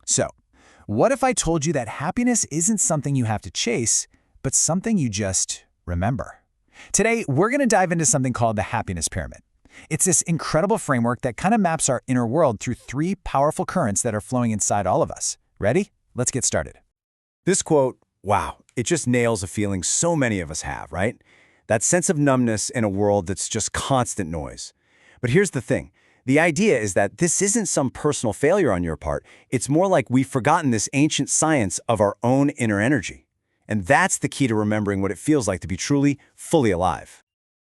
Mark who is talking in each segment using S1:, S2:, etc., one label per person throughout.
S1: So, what if I told you that happiness isn't something you have to chase, but something you just remember? Today, we're going to dive into something called the happiness pyramid. It's this incredible framework that kind of maps our inner world through three powerful currents that are flowing inside all of us. Ready? Let's get started.
S2: This quote, wow, it just nails a feeling so many of us have, right? That sense of numbness in a world that's just constant noise. But here's the thing. The idea is that this isn't some personal failure on your part. It's more like we've forgotten this ancient science of our own inner energy. And that's the key to remembering what it feels like to be truly, fully alive.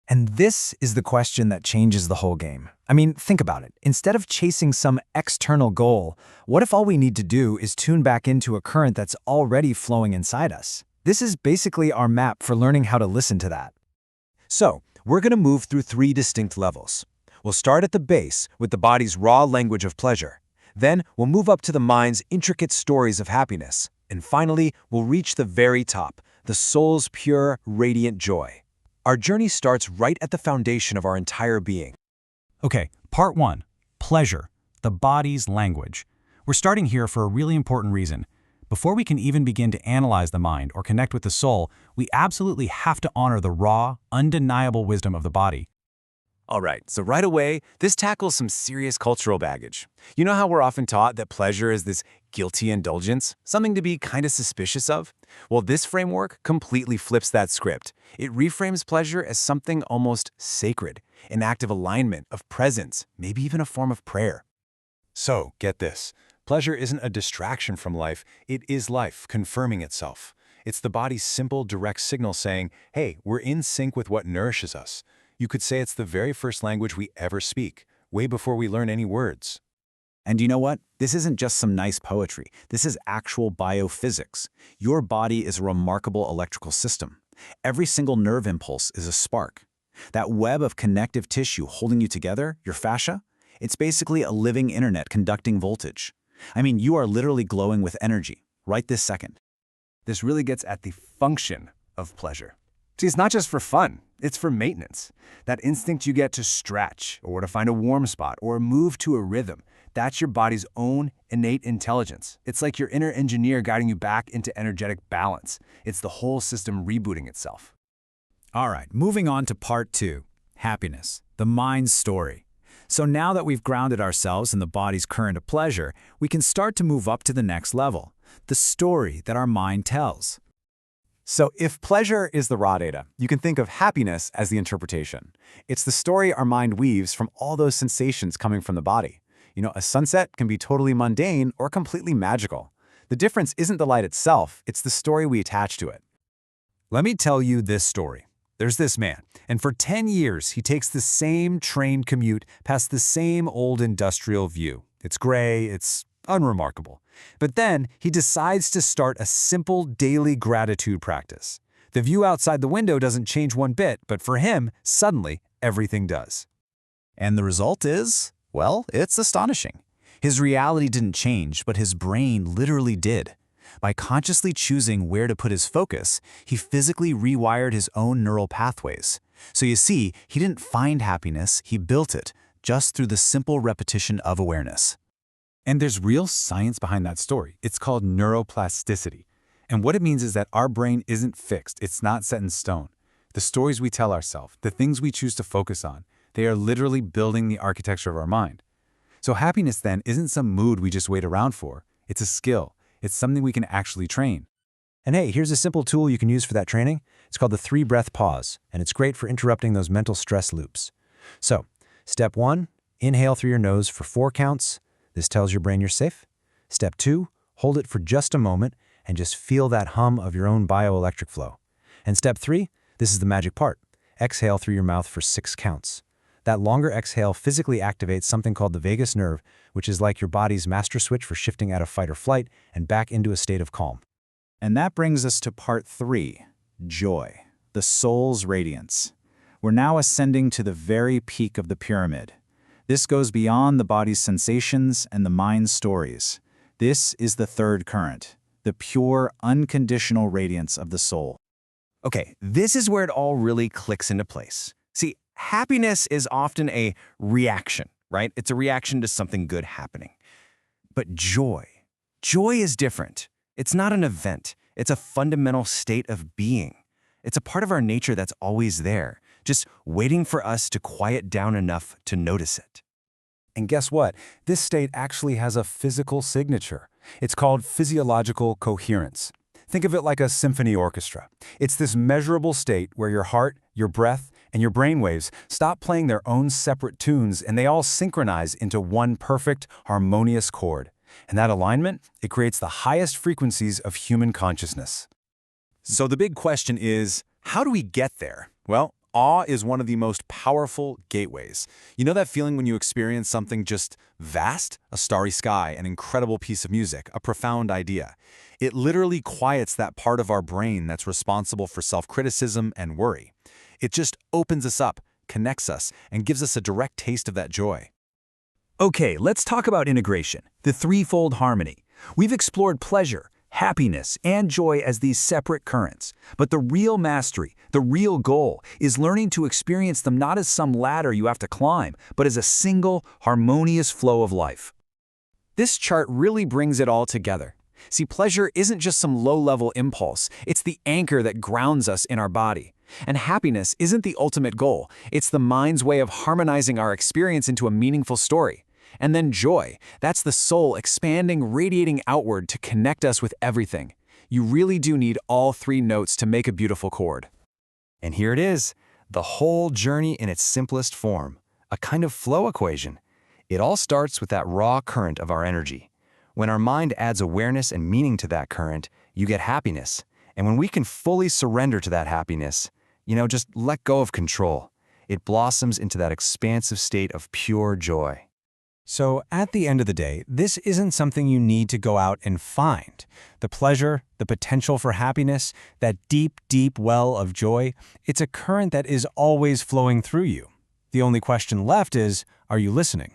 S1: And this is the question that changes the whole game. I mean, think about it. Instead of chasing some external goal, what if all we need to do is tune back into a current that's already flowing inside us? This is basically our map for learning how to listen to that.
S2: So, we're going to move through three distinct levels. We'll start at the base with the body's raw language of pleasure. Then, we'll move up to the mind's intricate stories of happiness. And finally, we'll reach the very top, the soul's pure, radiant joy. Our journey starts right at the foundation of our entire being.
S3: Okay, part 1, pleasure, the body's language. We're starting here for a really important reason. Before we can even begin to analyze the mind or connect with the soul, we absolutely have to honor the raw, undeniable wisdom of the body.
S2: All right, so right away, this tackles some serious cultural baggage. You know how we're often taught that pleasure is this guilty indulgence, something to be kind of suspicious of? Well, this framework completely flips that script. It reframes pleasure as something almost sacred, an act of alignment, of presence, maybe even a form of prayer. So, get this. Pleasure isn't a distraction from life, it is life confirming itself. It's the body's simple, direct signal saying, hey, we're in sync with what nourishes us. You could say it's the very first language we ever speak, way before we learn any words.
S1: And you know what? This isn't just some nice poetry. This is actual biophysics. Your body is a remarkable electrical system. Every single nerve impulse is a spark. That web of connective tissue holding you together, your fascia, it's basically a living internet conducting voltage. I mean, you are literally glowing with energy, right this second.
S2: This really gets at the function of pleasure. See, it's not just for fun, it's for maintenance. That instinct you get to stretch, or to find a warm spot, or move to a rhythm, that's your body's own innate intelligence. It's like your inner engineer guiding you back into energetic balance. It's the whole system rebooting itself.
S1: All right, moving on to part 2, happiness, the mind's story. So now that we've grounded ourselves in the body's current of pleasure, we can start to move up to the next level, the story that our mind tells.
S2: So if pleasure is the raw data, you can think of happiness as the interpretation. It's the story our mind weaves from all those sensations coming from the body. You know, a sunset can be totally mundane or completely magical. The difference isn't the light itself, it's the story we attach to it.
S3: Let me tell you this story. There's this man, and for 10 years he takes the same train commute past the same old industrial view. It's gray, it's unremarkable. But then he decides to start a simple daily gratitude practice. The view outside the window doesn't change one bit, but for him, suddenly, everything does.
S1: And the result is, well, it's astonishing. His reality didn't change, but his brain literally did. By consciously choosing where to put his focus, he physically rewired his own neural pathways. So you see, he didn't find happiness, he built it, just through the simple repetition of awareness.
S3: And there's real science behind that story. It's called neuroplasticity. And what it means is that our brain isn't fixed. It's not set in stone. The stories we tell ourselves, the things we choose to focus on, they are literally building the architecture of our mind. So happiness then isn't some mood we just wait around for. It's a skill. It's something we can actually train.
S4: And hey, here's a simple tool you can use for that training. It's called the 3-breath pause, and it's great for interrupting those mental stress loops. So, step 1, inhale through your nose for 4 counts. This tells your brain you're safe. Step 2, hold it for just a moment and just feel that hum of your own bioelectric flow. And step 3, this is the magic part. Exhale through your mouth for 6 counts. That longer exhale physically activates something called the vagus nerve, which is like your body's master switch for shifting out of fight or flight and back into a state of calm.
S1: And that brings us to part 3, joy, the soul's radiance. We're now ascending to the very peak of the pyramid. This goes beyond the body's sensations and the mind's stories. This is the third current, the pure, unconditional radiance of the soul.
S2: Okay, this is where it all really clicks into place. See, happiness is often a reaction, right? It's a reaction to something good happening. But joy Joy is different. It's not an event. It's a fundamental state of being. It's a part of our nature that's always there, just waiting for us to quiet down enough to notice it.
S3: And guess what? This state actually has a physical signature. It's called physiological coherence. Think of it like a symphony orchestra. It's this measurable state where your heart, your breath, and your brainwaves stop playing their own separate tunes and they all synchronize into one perfect, harmonious chord. And that alignment, it creates the highest frequencies of human consciousness.
S1: So the big question is, how do we get there? Well, awe is one of the most powerful gateways. You know that feeling when you experience something just vast? A starry sky, an incredible piece of music, a profound idea. It literally quiets that part of our brain that's responsible for self-criticism and worry. It just opens us up, connects us, and gives us a direct taste of that joy.
S5: Okay, let's talk about integration, the threefold harmony. We've explored pleasure, happiness, and joy as these separate currents. But the real mastery, the real goal, is learning to experience them not as some ladder you have to climb, but as a single, harmonious flow of life.
S2: This chart really brings it all together. See, pleasure isn't just some low-level impulse. It's the anchor that grounds us in our body. And happiness isn't the ultimate goal. It's the mind's way of harmonizing our experience into a meaningful story. And then joy, that's the soul expanding, radiating outward to connect us with everything. You really do need all three notes to make a beautiful chord.
S3: And here it is, the whole journey in its simplest form, a kind of flow equation. It all starts with that raw current of our energy. When our mind adds awareness and meaning to that current, you get happiness. And when we can fully surrender to that happiness, just let go of control, it blossoms into that expansive state of pure joy. So at the end of the day, this isn't something you need to go out and find. The pleasure, the potential for happiness, that deep, deep well of joy, it's a current that is always flowing through you. The only question left is, are you listening?